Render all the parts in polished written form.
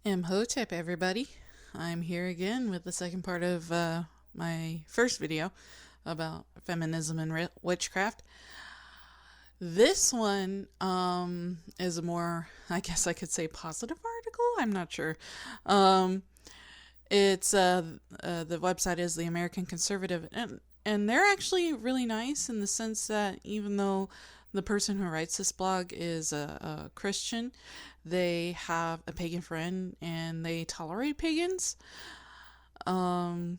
Imhotep, everybody. I'm here again with the second part of my first video about feminism and witchcraft. This one is a more, I guess I could say, positive article. I'm not sure. It's the website is the American Conservative, and they're actually really nice in the sense that even though the person who writes this blog is a Christian, they have a pagan friend and they tolerate pagans. And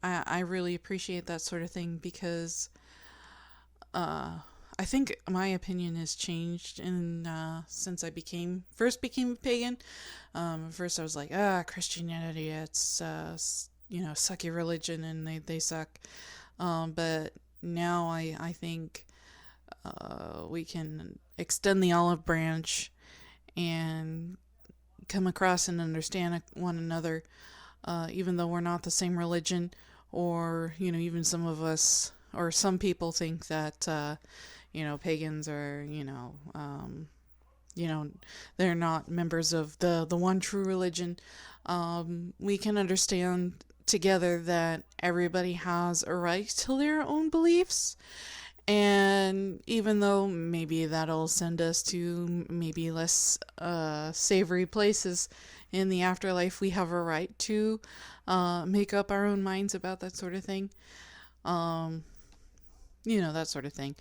I really appreciate that sort of thing because I think my opinion has changed since I first became a pagan. First I was like, Christianity, it's sucky religion and they suck. But now I think we can extend the olive branch and come across and understand one another, even though we're not the same religion, or even some of us or some people think that pagans are they're not members of the one true religion. We can understand together that everybody has a right to their own beliefs, and even though maybe that'll send us to maybe less savory places in the afterlife, we have a right to make up our own minds about that sort of thing. That sort of thing.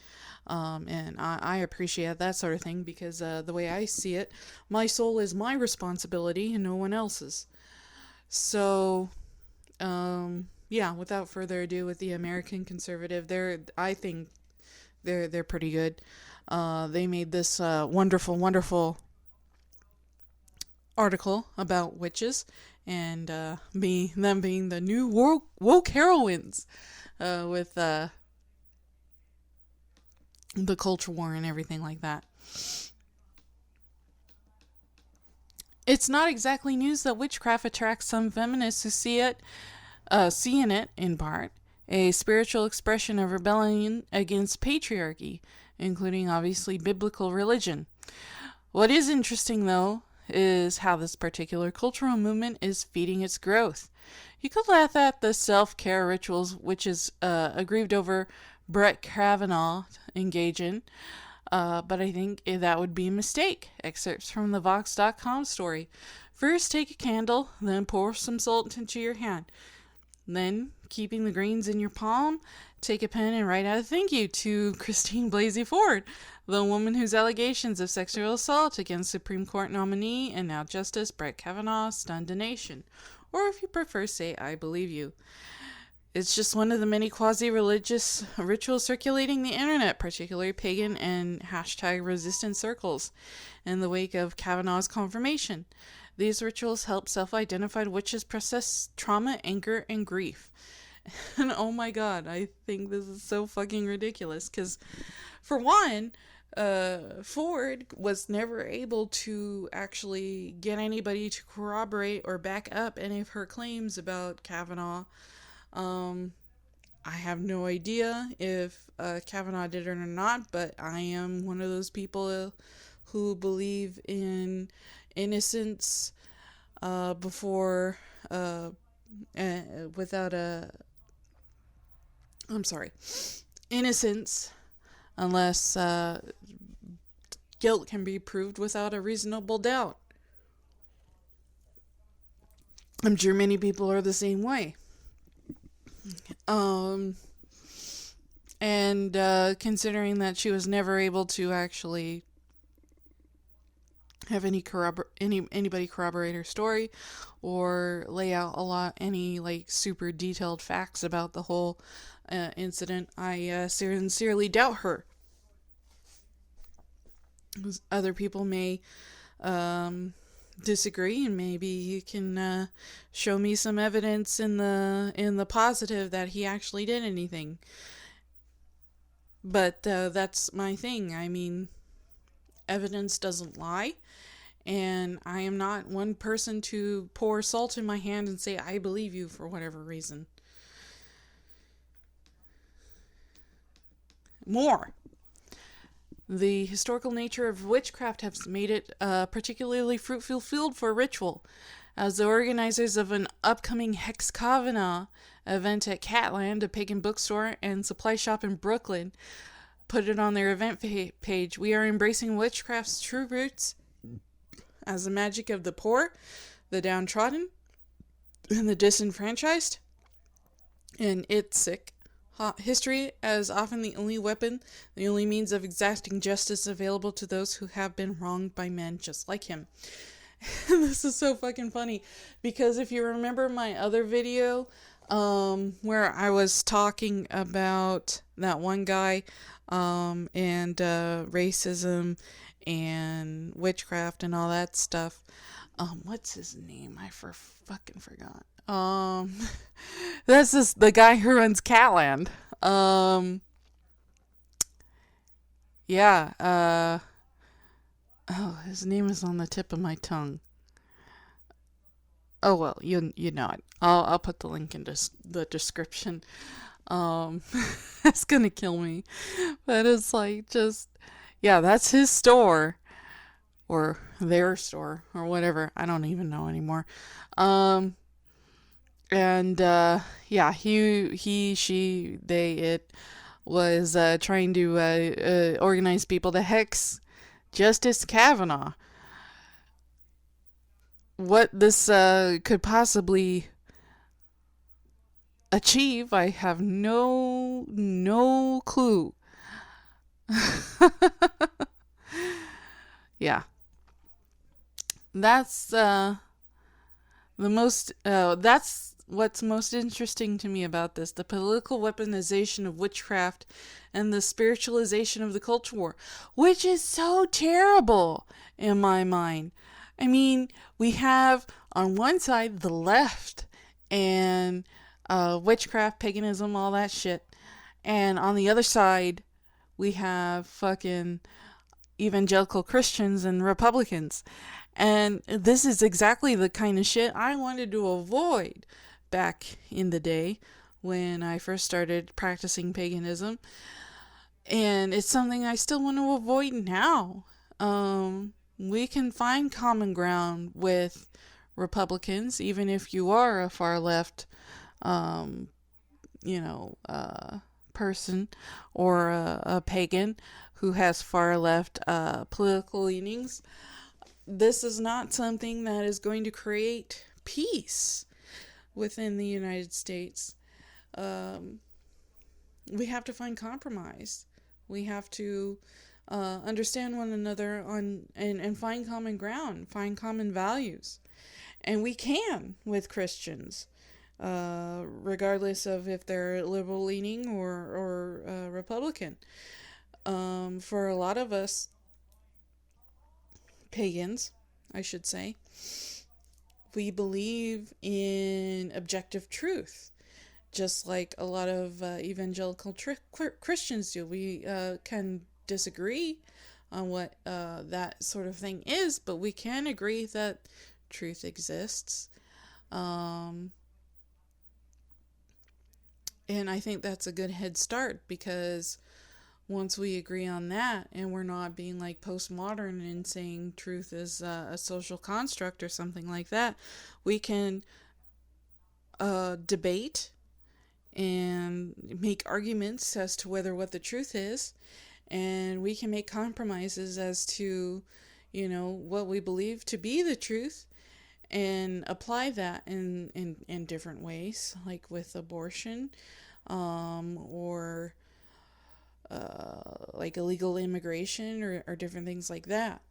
And I appreciate that sort of thing because the way I see it, my soul is my responsibility and no one else's. So, without further ado, with the American Conservative, I think they're pretty good. They made this wonderful, wonderful article about witches and them being the new woke heroines with the culture war and everything like that. It's not exactly news that witchcraft attracts some feminists who see in it, in part, a spiritual expression of rebellion against patriarchy, including obviously biblical religion. What is interesting, though, is how this particular cultural movement is feeding its growth. You could laugh at the self-care rituals which is aggrieved over Brett Kavanaugh engage in, but I think that would be a mistake. Excerpts from the Vox.com story. First, take a candle, then pour some salt into your hand. Then, keeping the greens in your palm, take a pen and write out a thank you to Christine Blasey Ford, the woman whose allegations of sexual assault against Supreme Court nominee and now Justice Brett Kavanaugh stunned a nation. Or if you prefer, say, I believe you. It's just one of the many quasi-religious rituals circulating the internet, particularly pagan and #resistant circles, in the wake of Kavanaugh's confirmation. These rituals help self-identified witches process trauma, anger, and grief. And oh my god, I think this is so fucking ridiculous, because for one, Ford was never able to actually get anybody to corroborate or back up any of her claims about Kavanaugh. I have no idea if Kavanaugh did it or not, but I am one of those people who believe in innocence before without innocence unless guilt can be proved without a reasonable doubt. I'm sure many people are the same way. Considering that she was never able to actually have anybody corroborate her story or lay out any super detailed facts about the whole incident, I sincerely doubt her. Other people may disagree, and maybe you can show me some evidence in the positive that he actually did anything. But that's my thing. I mean, evidence doesn't lie, and I am not one person to pour salt in my hand and say I believe you for whatever reason. More. The historical nature of witchcraft has made it a particularly fruitful field for ritual. As the organizers of an upcoming Hex Kavana event at Catland, a pagan bookstore and supply shop in Brooklyn, put it on their event page, we are embracing witchcraft's true roots as the magic of the poor, the downtrodden, and the disenfranchised, and its sick. History as often the only weapon, the only means of exacting justice available to those who have been wronged by men just like him. This is so fucking funny, because if you remember my other video, where I was talking about that one guy, and racism and witchcraft and all that stuff. What's his name? I fucking forgot. This is the guy who runs Catland. Yeah. Oh, his name is on the tip of my tongue. Oh well, you know it. I'll put the link in the description. It's gonna kill me, but it's like just that's his store or their store or whatever. I don't even know anymore. He, she, they, it was trying to organize people to hex Justice Kavanaugh. What this could possibly achieve, I have no clue. Yeah. That's that's what's most interesting to me about this, the political weaponization of witchcraft and the spiritualization of the culture war, which is so terrible in my mind. I mean, we have on one side the left and witchcraft, paganism, all that shit. And on the other side, we have fucking evangelical Christians and Republicans. And this is exactly the kind of shit I wanted to avoid back in the day when I first started practicing paganism. And it's something I still want to avoid now. We can find common ground with Republicans, even if you are a far left, person or a pagan who has far left political leanings. This is not something that is going to create peace within the United States. We have to find compromise. We have to understand one another and find common ground, find common values. And we can with Christians, regardless of if they're liberal leaning or Republican. For a lot of us, pagans, I should say, we believe in objective truth, just like a lot of evangelical Christians do. We can disagree on what that sort of thing is, but we can agree that truth exists. And I think that's a good head start, because once we agree on that and we're not being like postmodern and saying truth is a social construct or something like that, we can debate and make arguments as to what the truth is, and we can make compromises as to what we believe to be the truth, and apply that in different ways, like with abortion, or like illegal immigration or different things like that.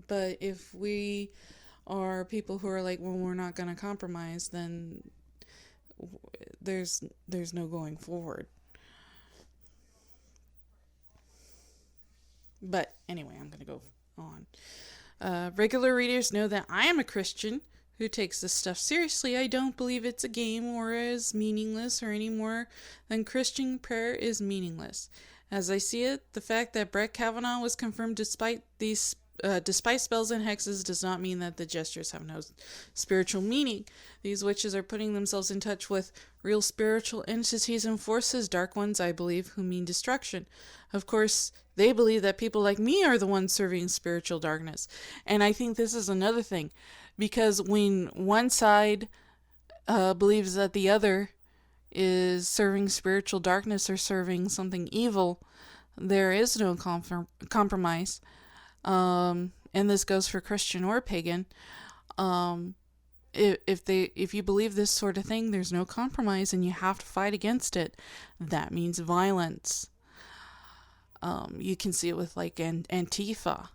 But if we are people who are like, well, we're not going to compromise, then there's no going forward. But anyway, I'm going to go on. Regular readers know that I am a Christian who takes this stuff seriously. I don't believe it's a game or is meaningless or any more than Christian prayer is meaningless. As I see it, the fact that Brett Kavanaugh was confirmed despite spells and hexes does not mean that the gestures have no spiritual meaning. These witches are putting themselves in touch with Real spiritual entities and forces, dark ones, I believe, who mean destruction. Of course, they believe that people like me are the ones serving spiritual darkness. And I think this is another thing. Because when one side believes that the other is serving spiritual darkness or serving something evil, there is no compromise. And this goes for Christian or pagan. If you believe this sort of thing, there's no compromise and you have to fight against it. That means violence. You can see it with like Antifa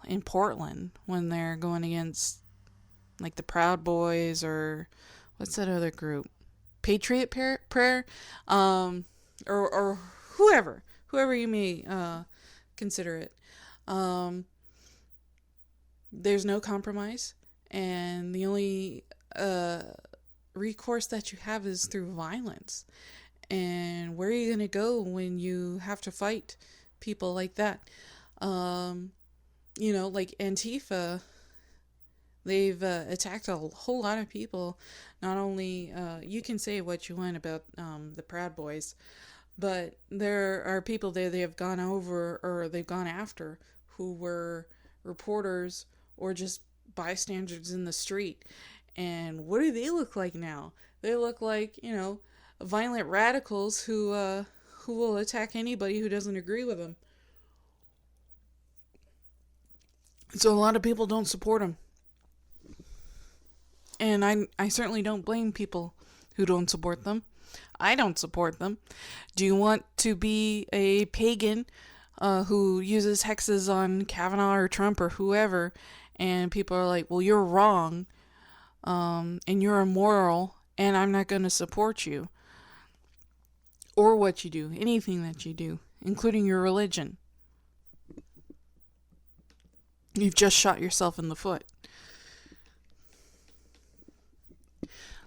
in Portland when they're going against like the Proud Boys, or what's that other group? Patriot Prayer, or whoever you may consider it. There's no compromise, and the only recourse that you have is through violence. And where are you going to go when you have to fight people like that? Like Antifa, they've attacked a whole lot of people. Not only, you can say what you want about the Proud Boys, but there are people there they have gone over, or they've gone after, who were reporters or just bystanders in the street. And what do they look like now? They look like, violent radicals who will attack anybody who doesn't agree with them. So a lot of people don't support them. And I certainly don't blame people who don't support them. I don't support them. Do you want to be a pagan who uses hexes on Kavanaugh or Trump or whoever, and people are like, well, you're wrong, and you're immoral, and I'm not going to support you, or what you do, anything that you do, including your religion? You've just shot yourself in the foot.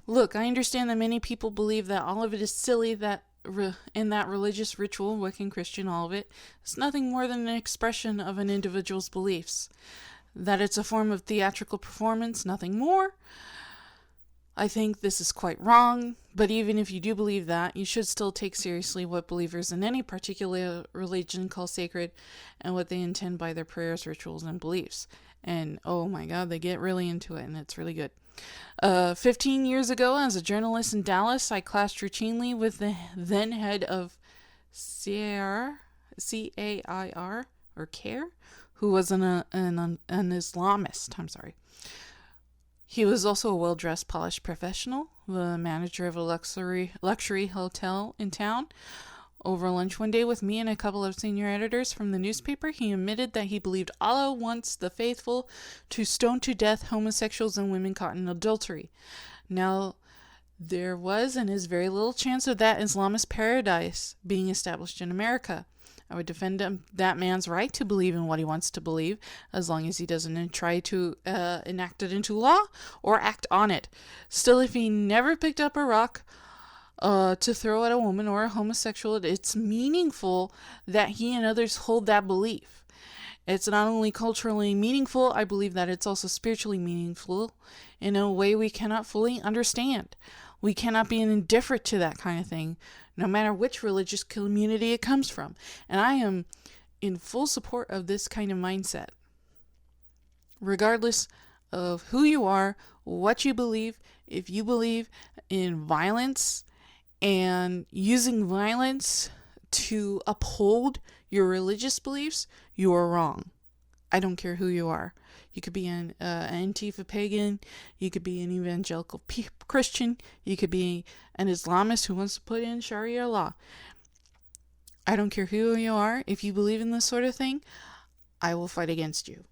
Look, I understand that many people believe that all of it is silly, that in that religious ritual, Wiccan, Christian, all of it, it's nothing more than an expression of an individual's beliefs. That it's a form of theatrical performance, nothing more. I think this is quite wrong, but even if you do believe that, you should still take seriously what believers in any particular religion call sacred and what they intend by their prayers, rituals, and beliefs. And oh my God, they get really into it, and it's really good. 15 years ago, as a journalist in Dallas, I clashed routinely with the then head of CAIR, or CAIR, who was an Islamist. He was also a well-dressed, polished professional, the manager of a luxury hotel in town. Over lunch one day with me and a couple of senior editors from the newspaper, he admitted that he believed Allah wants the faithful to stone to death homosexuals and women caught in adultery. Now, there was and is very little chance of that Islamist paradise being established in America. I would defend that man's right to believe in what he wants to believe, as long as he doesn't try to enact it into law or act on it. Still, if he never picked up a rock to throw at a woman or a homosexual, it's meaningful that he and others hold that belief. It's not only culturally meaningful, I believe that it's also spiritually meaningful in a way we cannot fully understand. We cannot be indifferent to that kind of thing, no matter which religious community it comes from. And I am in full support of this kind of mindset. Regardless of who you are, what you believe, if you believe in violence and using violence to uphold your religious beliefs, you are wrong. I don't care who you are. You could be an Antifa pagan, you could be an evangelical Christian, you could be an Islamist who wants to put in Sharia law. I don't care who you are. If you believe in this sort of thing, I will fight against you.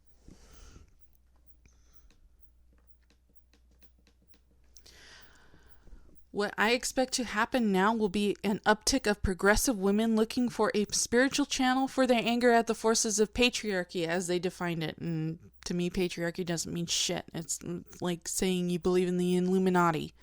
What I expect to happen now will be an uptick of progressive women looking for a spiritual channel for their anger at the forces of patriarchy as they define it. And to me, patriarchy doesn't mean shit. It's like saying you believe in the Illuminati.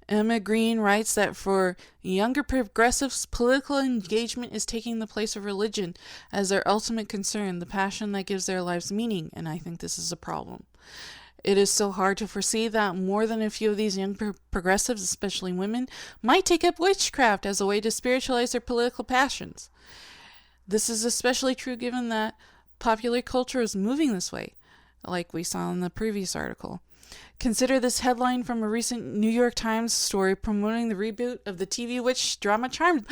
Emma Green writes that for younger progressives, political engagement is taking the place of religion as their ultimate concern, the passion that gives their lives meaning, and I think this is a problem. It is so hard to foresee that more than a few of these young progressives, especially women, might take up witchcraft as a way to spiritualize their political passions. This is especially true given that popular culture is moving this way, like we saw in the previous article. Consider this headline from a recent New York Times story promoting the reboot of the TV witch drama Charmed.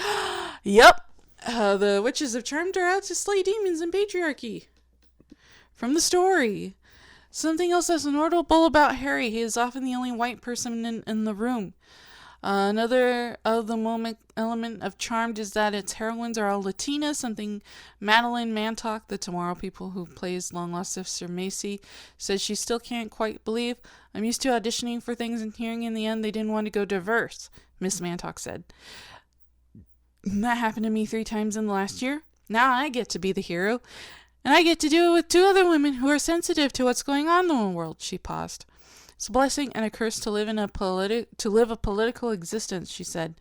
Yep, the witches of Charmed are out to slay demons and patriarchy. From the story. Something else that's notable about Harry, he is often the only white person in the room. Another of the element of Charmed is that its heroines are all Latina, something Madeline Mantock, the Tomorrow People who plays long-lost sister Macy, says she still can't quite believe. I'm used to auditioning for things and hearing in the end they didn't want to go diverse, Miss Mantock said. That happened to me 3 times in the last year. Now I get to be the hero, and I get to do it with 2 other women who are sensitive to what's going on in the world, she paused. It's a blessing and a curse to live a political existence, she said,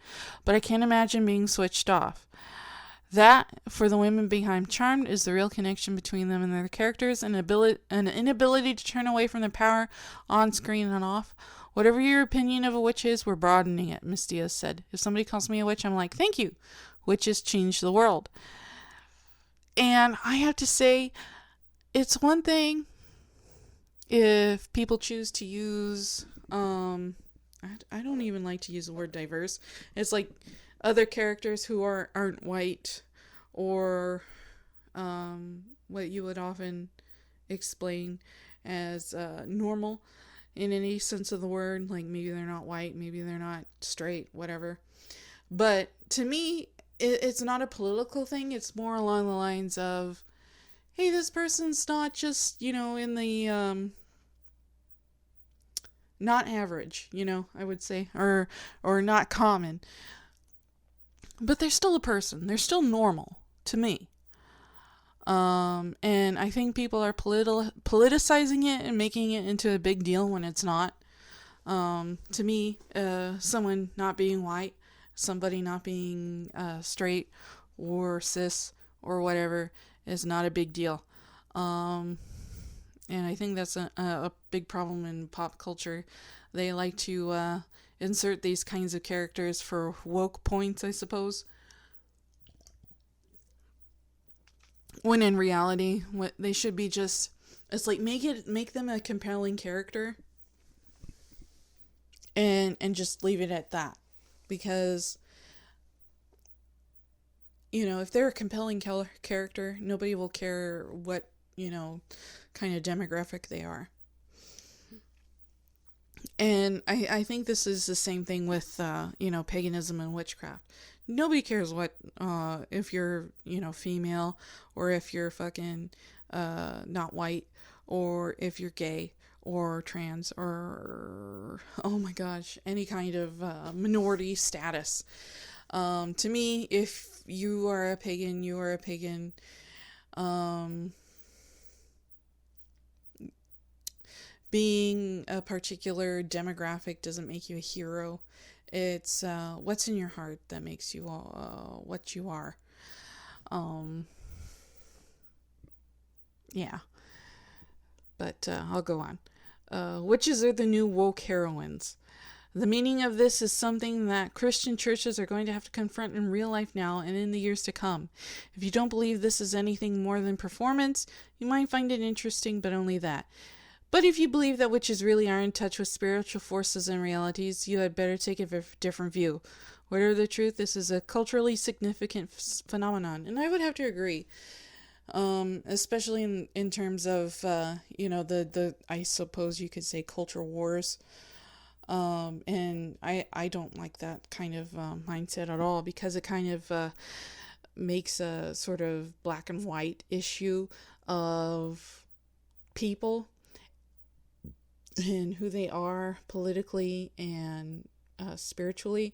but I can't imagine being switched off. That, for the women behind Charmed, is the real connection between them and their characters, and an inability to turn away from their power on screen and off. Whatever your opinion of a witch is, we're broadening it, Miss Diaz said. If somebody calls me a witch, I'm like, thank you. Witches change the world. And I have to say, it's one thing if people choose to use, I don't even like to use the word diverse. It's like other characters who aren't white, or what you would often explain as normal in any sense of the word. Like maybe they're not white, maybe they're not straight, whatever. But to me, it's not a political thing. It's more along the lines of, hey, this person's not just, in the not average, I would say, or not common. But they're still a person. They're still normal to me. And I think people are politicizing it and making it into a big deal when it's not. To me, someone not being white, somebody not being straight or cis or whatever is not a big deal. And I think that's a big problem in pop culture. They like to insert these kinds of characters for woke points, I suppose. When in reality, what they should be just, it's like make them a compelling character and just leave it at that. Because if they're a compelling character, nobody will care what, kind of demographic they are. And I think this is the same thing with, paganism and witchcraft. Nobody cares what, if you're, female, or if you're fucking not white, or if you're gay, or trans, or, oh my gosh, any kind of minority status. To me, if you are a pagan, you are a pagan. Being a particular demographic doesn't make you a hero. It's what's in your heart that makes you what you are. Yeah. But I'll go on. Witches are the new woke heroines. The meaning of this is something that Christian churches are going to have to confront in real life now and in the years to come. If you don't believe this is anything more than performance, you might find it interesting, but only that. But if you believe that witches really are in touch with spiritual forces and realities, you had better take a different view. Whatever the truth, this is a culturally significant phenomenon, and I would have to agree. Especially in terms of, the I suppose you could say culture wars. And I don't like that kind of mindset at all, because it kind of makes a sort of black and white issue of people and who they are politically and spiritually,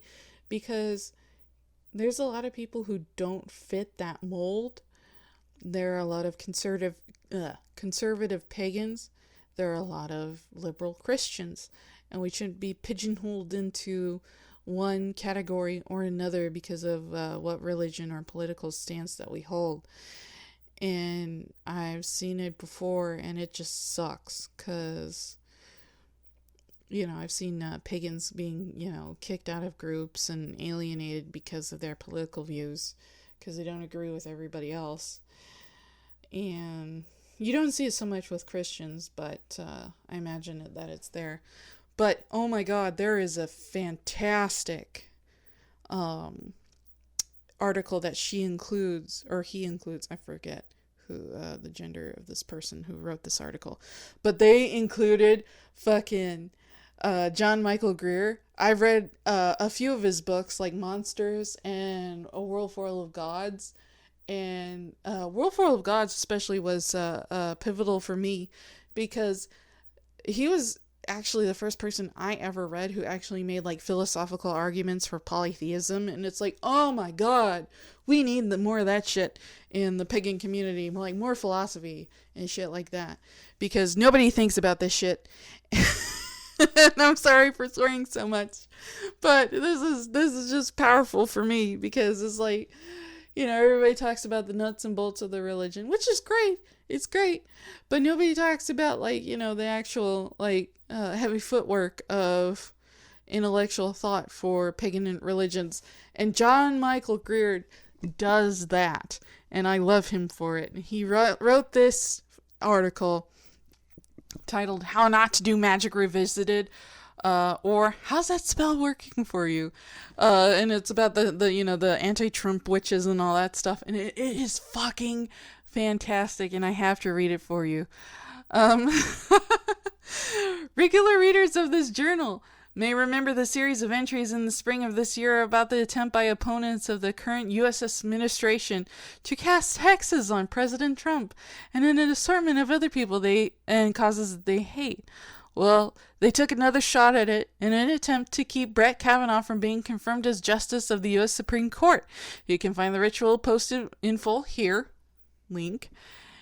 because there's a lot of people who don't fit that mold. There are a lot of conservative pagans. There are a lot of liberal Christians, and we shouldn't be pigeonholed into one category or another because of what religion or political stance that we hold. And I've seen it before, and it just sucks, because I've seen pagans being, kicked out of groups and alienated because of their political views, because they don't agree with everybody else. And you don't see it so much with Christians, but I imagine that it's there. But, oh my God, there is a fantastic article that she includes, or he includes, I forget who the gender of this person who wrote this article. But they included fucking John Michael Greer. I've read a few of his books, like Monsters and A World Full of Gods. And World Full of Gods especially was pivotal for me, because he was actually the first person I ever read who actually made like philosophical arguments for polytheism. And it's like, oh my God, we need more of that shit in the pagan community, like more philosophy and shit like that, because nobody thinks about this shit. And I'm sorry for swearing so much, but this is just powerful for me, because it's like, everybody talks about the nuts and bolts of the religion, which is great. It's great. But nobody talks about, like, the actual, like, heavy footwork of intellectual thought for pagan religions. And John Michael Greer does that. And I love him for it. He wrote this article titled How Not to Do Magic Revisited, or how's that spell working for you? And it's about the anti-Trump witches and all that stuff. And it is fucking fantastic, and I have to read it for you. Regular readers of this journal may remember the series of entries in the spring of this year about the attempt by opponents of the current U.S. administration to cast hexes on President Trump and an assortment of other people and causes they hate. Well, they took another shot at it in an attempt to keep Brett Kavanaugh from being confirmed as Justice of the U.S. Supreme Court. You can find the ritual posted in full here, link.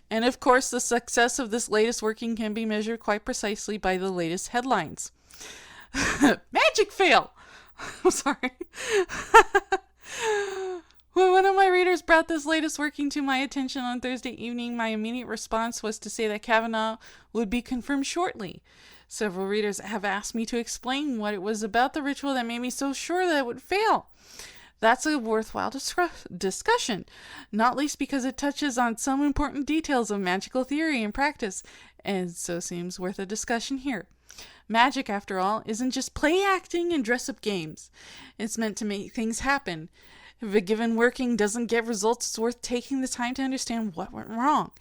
And of course, the success of this latest working can be measured quite precisely by the latest headlines. Magic fail! I'm sorry. When one of my readers brought this latest working to my attention on Thursday evening, my immediate response was to say that Kavanaugh would be confirmed shortly. Several readers have asked me to explain what it was about the ritual that made me so sure that it would fail. That's a worthwhile discussion, not least because it touches on some important details of magical theory and practice, and so seems worth a discussion here. Magic, after all, isn't just play acting and dress-up games. It's meant to make things happen. If a given working doesn't get results, it's worth taking the time to understand what went wrong.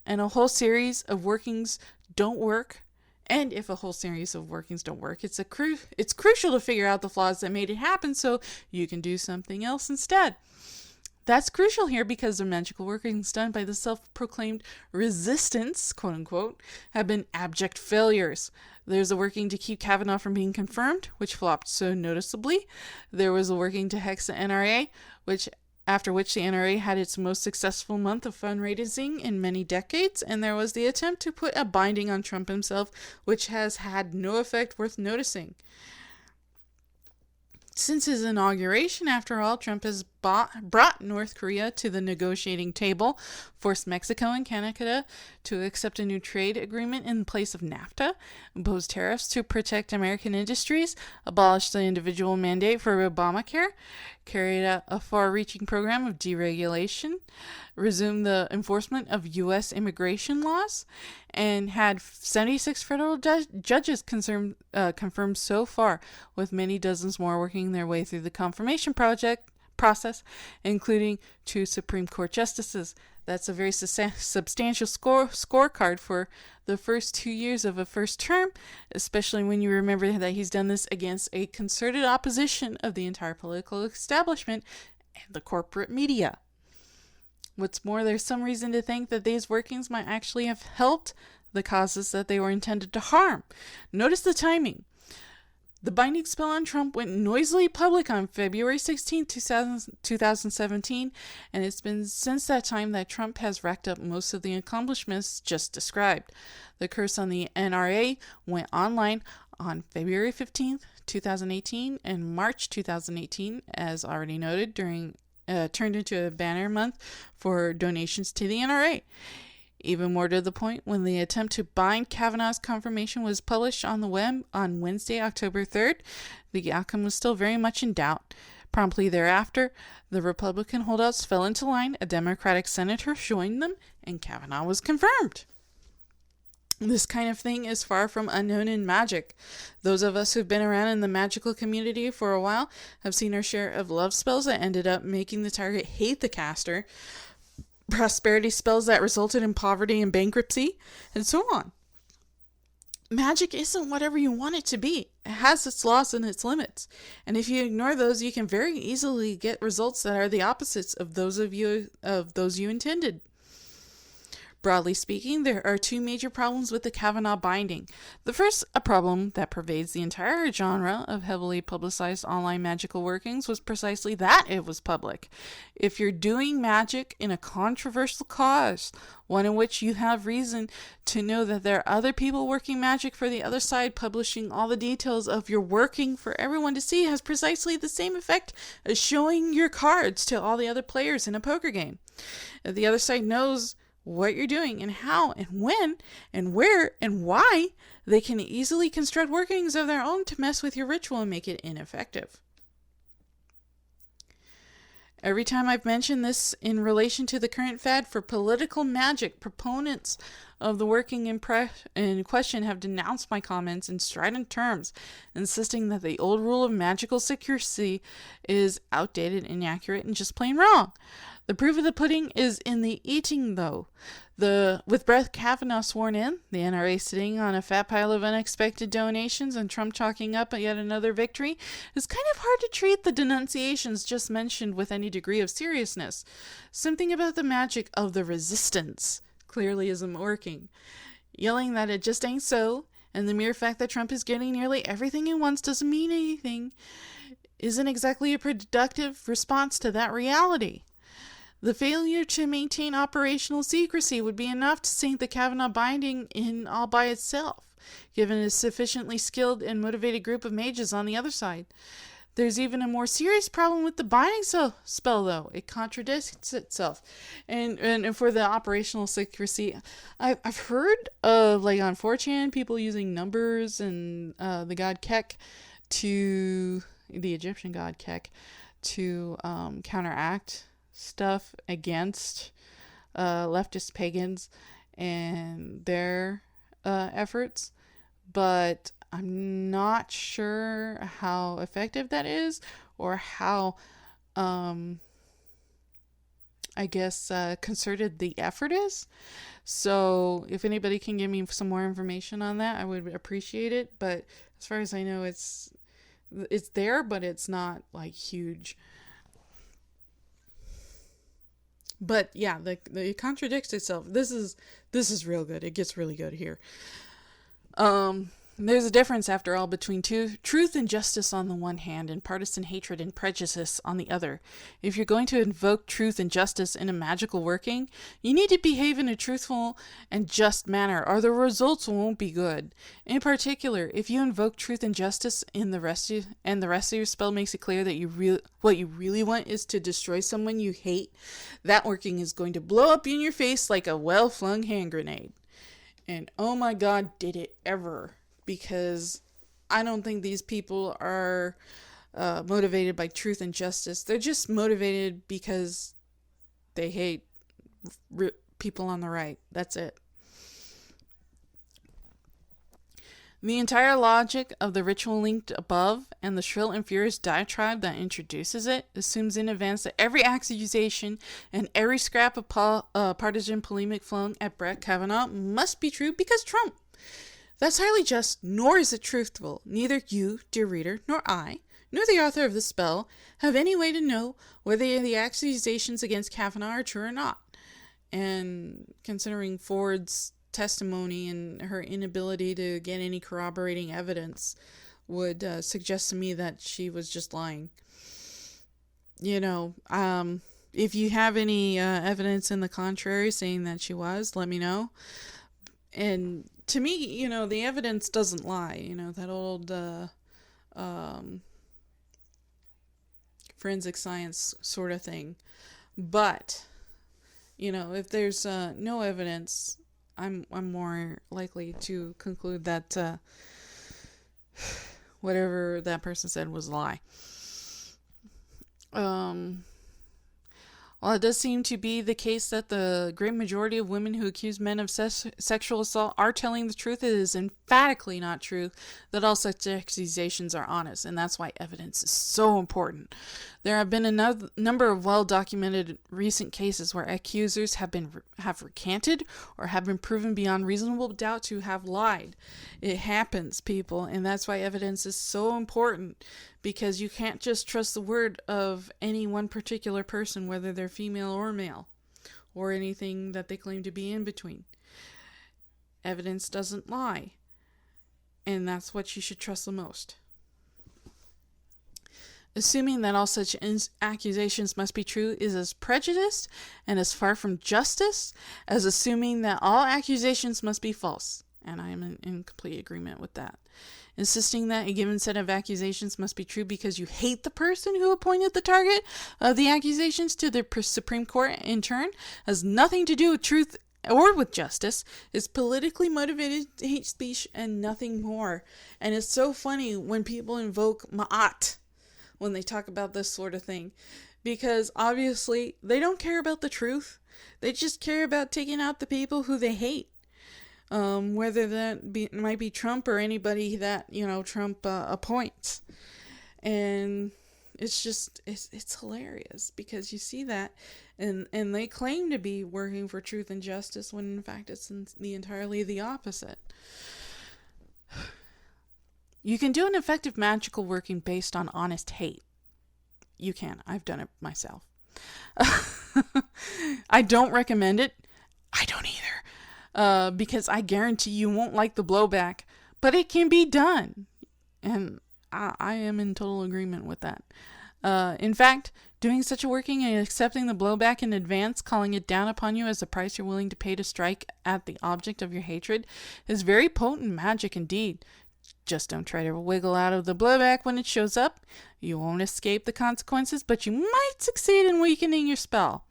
And a whole series of workings don't work. And if a whole series of workings don't work, it's crucial to figure out the flaws that made it happen so you can do something else instead. That's crucial here because the magical workings done by the self-proclaimed resistance, quote-unquote, have been abject failures. There's a working to keep Kavanaugh from being confirmed, which flopped so noticeably. There was a working to hex the NRA, after which the NRA had its most successful month of fundraising in many decades, and there was the attempt to put a binding on Trump himself, which has had no effect worth noticing. Since his inauguration, after all, Trump has brought North Korea to the negotiating table, forced Mexico and Canada to accept a new trade agreement in place of NAFTA, imposed tariffs to protect American industries, abolished the individual mandate for Obamacare, carried out a far-reaching program of deregulation, resumed the enforcement of U.S. immigration laws, and had 76 federal judges confirmed so far, with many dozens more working their way through the confirmation process, including 2 Supreme Court justices. That's a very substantial scorecard for the first 2 years of a first term, especially when you remember that he's done this against a concerted opposition of the entire political establishment and the corporate media. What's more, there's some reason to think that these workings might actually have helped the causes that they were intended to harm. Notice the timing. The binding spell on Trump went noisily public on February 16, 2017, and it's been since that time that Trump has racked up most of the accomplishments just described. The curse on the NRA went online on February 15, 2018, and March 2018, as already noted, turned into a banner month for donations to the NRA. Even more to the point, when the attempt to bind Kavanaugh's confirmation was published on the web on Wednesday, October 3rd, the outcome was still very much in doubt. Promptly thereafter, the Republican holdouts fell into line, a Democratic senator joined them, and Kavanaugh was confirmed. This kind of thing is far from unknown in magic. Those of us who've been around in the magical community for a while have seen our share of love spells that ended up making the target hate the caster, prosperity spells that resulted in poverty and bankruptcy, and so on. Magic isn't whatever you want it to be. It has its laws and its limits. And if you ignore those, you can very easily get results that are the opposites of those you intended. Broadly speaking, there are two major problems with the Kavanaugh binding. The first, a problem that pervades the entire genre of heavily publicized online magical workings, was precisely that it was public. If you're doing magic in a controversial cause, one in which you have reason to know that there are other people working magic for the other side, publishing all the details of your working for everyone to see has precisely the same effect as showing your cards to all the other players in a poker game. If the other side knows what you're doing and how and when and where and why, they can easily construct workings of their own to mess with your ritual and make it ineffective. Every time I've mentioned this in relation to the current fad for political magic, proponents of the working in question have denounced my comments in strident terms, insisting that the old rule of magical secrecy is outdated, inaccurate, and just plain wrong. The proof of the pudding is in the eating, though. With Brett Kavanaugh sworn in, the NRA sitting on a fat pile of unexpected donations, and Trump chalking up yet another victory, it's kind of hard to treat the denunciations just mentioned with any degree of seriousness. Something about the magic of the resistance clearly isn't working. Yelling that it just ain't so, and the mere fact that Trump is getting nearly everything he wants doesn't mean anything, isn't exactly a productive response to that reality. The failure to maintain operational secrecy would be enough to sink the Kavanaugh binding in all by itself, given a sufficiently skilled and motivated group of mages on the other side. There's even a more serious problem with the binding spell, though. It contradicts itself. And for the operational secrecy, I've heard of, like, on 4chan, people using numbers and the god Kek the Egyptian god Kek, to counteract stuff against leftist pagans and their efforts, but I'm not sure how effective that is, or how concerted the effort is. So if anybody can give me some more information on that, I would appreciate it. But as far as I know, it's there, but it's not like huge. But yeah, it contradicts itself. This is real good. It gets really good here. There's a difference, after all, between truth and justice on the one hand, and partisan hatred and prejudice on the other. If you're going to invoke truth and justice in a magical working, you need to behave in a truthful and just manner, or the results won't be good. In particular, if you invoke truth and justice in the rest of your spell makes it clear that what you really want is to destroy someone you hate, that working is going to blow up in your face like a well-flung hand grenade. And oh my God, did it ever. Because I don't think these people are motivated by truth and justice. They're just motivated because they hate people on the right. That's it. The entire logic of the ritual linked above and the shrill and furious diatribe that introduces it assumes in advance that every accusation and every scrap of partisan polemic flung at Brett Kavanaugh must be true because Trump. That's highly just, nor is it truthful. Neither you, dear reader, nor I, nor the author of the spell, have any way to know whether the accusations against Kavanaugh are true or not. And considering Ford's testimony and her inability to get any corroborating evidence would suggest to me that she was just lying. If you have any evidence in the contrary saying that she was, let me know. And to me, the evidence doesn't lie. That old forensic science sort of thing. But If there's no evidence, I'm more likely to conclude that whatever that person said was a lie. While it does seem to be the case that the great majority of women who accuse men of sexual assault are telling the truth, it is emphatically not true that all such accusations are honest, and that's why evidence is so important. There have been a number of well-documented recent cases where accusers have recanted or have been proven beyond reasonable doubt to have lied. It happens, people, and that's why evidence is so important, because you can't just trust the word of any one particular person, whether they're female or male, or anything that they claim to be in between. Evidence doesn't lie, and that's what you should trust the most. Assuming that all such accusations must be true is as prejudiced and as far from justice as assuming that all accusations must be false. And I am in complete agreement with that. Insisting that a given set of accusations must be true because you hate the person who appointed the target of the accusations to the Supreme Court in turn has nothing to do with truth or with justice. Is politically motivated hate speech and nothing more. And it's so funny when people invoke ma'at when they talk about this sort of thing, because obviously they don't care about the truth. They just care about taking out the people who they hate. Whether that might be Trump or anybody that, Trump appoints. And it's just, it's hilarious because you see that and they claim to be working for truth and justice when in fact it's entirely the opposite. You can do an effective magical working based on honest hate. You can. I've done it myself. I don't recommend it. I don't either. Because I guarantee you won't like the blowback. But it can be done. And I am in total agreement with that. In fact, doing such a working and accepting the blowback in advance, calling it down upon you as the price you're willing to pay to strike at the object of your hatred, is very potent magic indeed. Just don't try to wiggle out of the blowback when it shows up. You won't escape the consequences, but you might succeed in weakening your spell.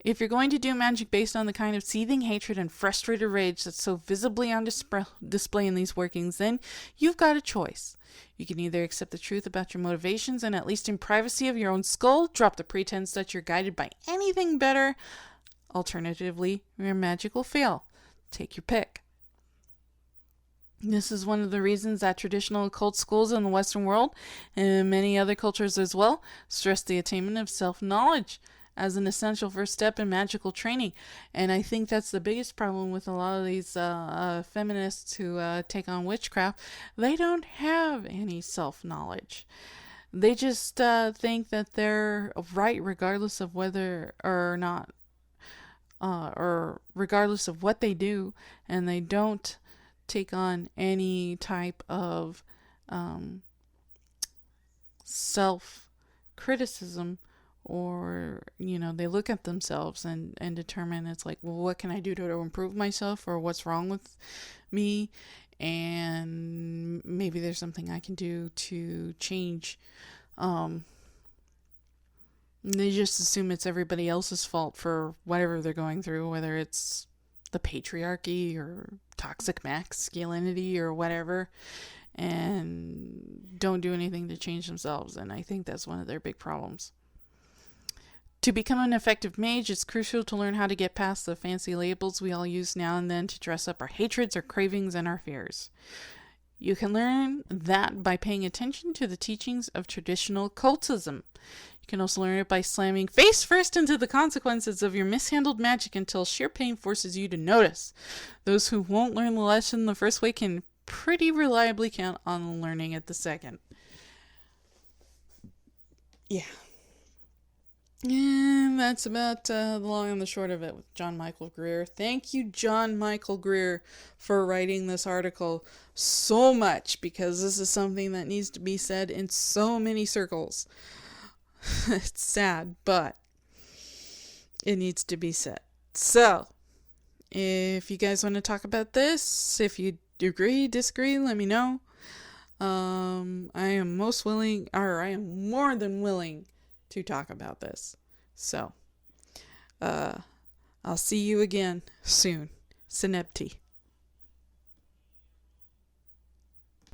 If you're going to do magic based on the kind of seething hatred and frustrated rage that's so visibly on display in these workings, then you've got a choice. You can either accept the truth about your motivations and, at least in privacy of your own skull, drop the pretense that you're guided by anything better. Alternatively, your magic will fail. Take your pick. This is one of the reasons that traditional occult schools in the Western world, and in many other cultures as well, stress the attainment of self-knowledge as an essential first step in magical training. And I think that's the biggest problem with a lot of these feminists who take on witchcraft. They don't have any self-knowledge. They just think that they're right regardless of whether or not, or regardless of what they do, and they don't take on any type of self-criticism, or they look at themselves and determine, it's like, well, what can I do to improve myself, or what's wrong with me, and maybe there's something I can do to change. They just assume it's everybody else's fault for whatever they're going through, whether it's the patriarchy or toxic masculinity or whatever, and don't do anything to change themselves. And I think that's one of their big problems. To become an effective mage, it's crucial to learn how to get past the fancy labels we all use now and then to dress up our hatreds, our cravings, and our fears. You can learn that by paying attention to the teachings of traditional occultism. You can also learn it by slamming face first into the consequences of your mishandled magic until sheer pain forces you to notice. Those who won't learn the lesson the first way can pretty reliably count on learning it the second. Yeah. And that's about the long and the short of it with John Michael Greer. Thank you, John Michael Greer, for writing this article so much, because this is something that needs to be said in so many circles. It's sad, but it needs to be said. So, if you guys want to talk about this, if you agree, disagree, let me know. I am more than willing to talk about this. So, I'll see you again soon. Synepti.